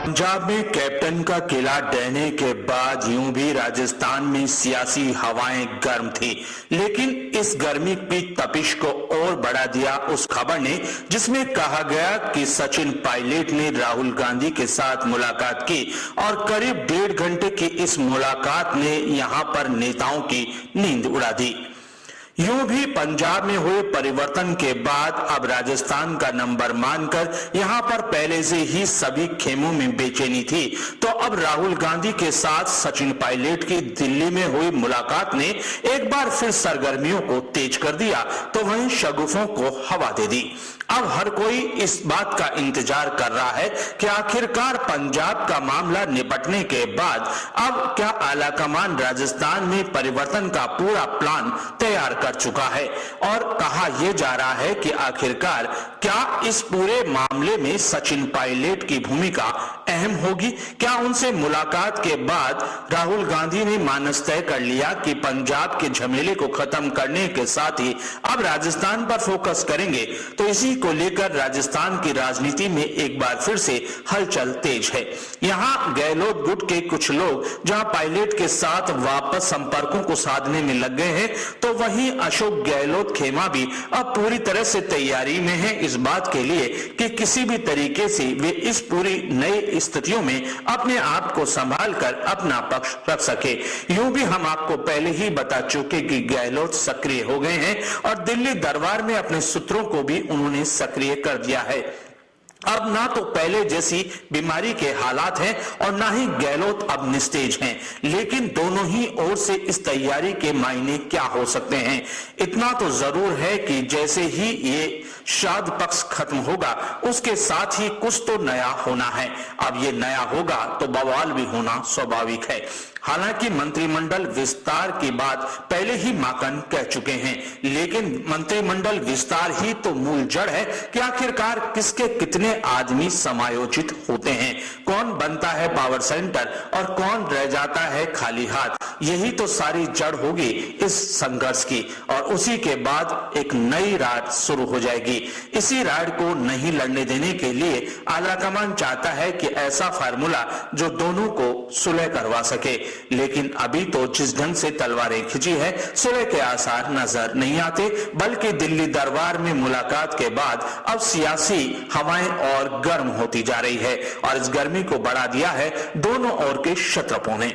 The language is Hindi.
पंजाब में कैप्टन का किला ढहने के बाद यूं भी राजस्थान में सियासी हवाएं गर्म थी, लेकिन इस गर्मी की तपिश को और बढ़ा दिया उस खबर ने जिसमें कहा गया कि सचिन पायलट ने राहुल गांधी के साथ मुलाकात की और करीब 1.5 घंटे की इस मुलाकात ने यहां पर नेताओं की नींद उड़ा दी। यूं भी पंजाब में हुए परिवर्तन के बाद अब राजस्थान का नंबर मानकर यहां पर पहले से ही सभी खेमों में बेचैनी थी, तो अब राहुल गांधी के साथ सचिन पायलट की दिल्ली में हुई मुलाकात ने एक बार फिर सरगर्मियों को तेज कर दिया, तो वहीं शगुफों को हवा दे दी। अब हर कोई इस बात का इंतजार कर रहा है कि आखिरकार पंजाब का मामला निपटने के बाद अब क्या आलाकमान राजस्थान में परिवर्तन का पूरा प्लान तैयार कर चुका है, और कहा यह जा रहा है कि आखिरकार क्या इस पूरे मामले में सचिन पायलट की भूमिका अहम होगी। क्या उनसे मुलाकात के बाद राहुल गांधी ने मानस तय कर लिया कि पंजाब के झमेले को खत्म करने के साथ ही अब राजस्थान पर फोकस करेंगे, तो इसी को लेकर राजस्थान की राजनीति में एक बार फिर से हलचल तेज है। यहां गहलोत गुट के कुछ लोग जहां पायलट के साथ वापस संपर्कों को साधने में लग गए हैं, तो वहीं अशोक गहलोत खेमा भी अब पूरी तरह से तैयारी में है इस बात के लिए कि किसी भी तरीके से वे इस पूरी नई स्थितियों में अपने आप को संभाल कर अपना पक्ष रख सके। यूं भी हम आपको पहले ही बता चुके कि गहलोत सक्रिय हो गए हैं और दिल्ली दरबार में अपने सूत्रों को भी उन्होंने सक्रिय कर दिया है। अब ना तो पहले जैसी बीमारी के हालात हैं और ना ही गहलोत अब निस्तेज हैं, लेकिन दोनों ही ओर से इस तैयारी के मायने क्या हो सकते हैं। इतना तो जरूर है कि जैसे ही ये श्राद्ध पक्ष खत्म होगा उसके साथ ही कुछ तो नया होना है। अब ये नया होगा तो बवाल भी होना स्वाभाविक है। हालांकि मंत्रिमंडल विस्तार की बात पहले ही माकन कह चुके हैं, लेकिन मंत्रिमंडल विस्तार ही तो मूल जड़ है कि आखिरकार किसके कितने आदमी समायोजित होते हैं, कौन बनता है पावर सेंटर और कौन रह जाता है खाली हाथ। यही तो सारी जड़ होगी इस संघर्ष की, और उसी के बाद एक नई राड शुरू हो जाएगी। इसी राड को नहीं लड़ने देने के लिए आलाकमान चाहता है कि ऐसा फार्मूला जो दोनों को सुलह करवा सके, लेकिन अभी तो जिस ढंग से तलवारें खिंची है सुलह के आसार नजर नहीं आते, बल्कि दिल्ली दरबार में मुलाकात के बाद अब सियासी हवाएं और गर्म होती जा रही है, और इस गर्मी को बढ़ा दिया है दोनों ओर के क्षत्रपों ने।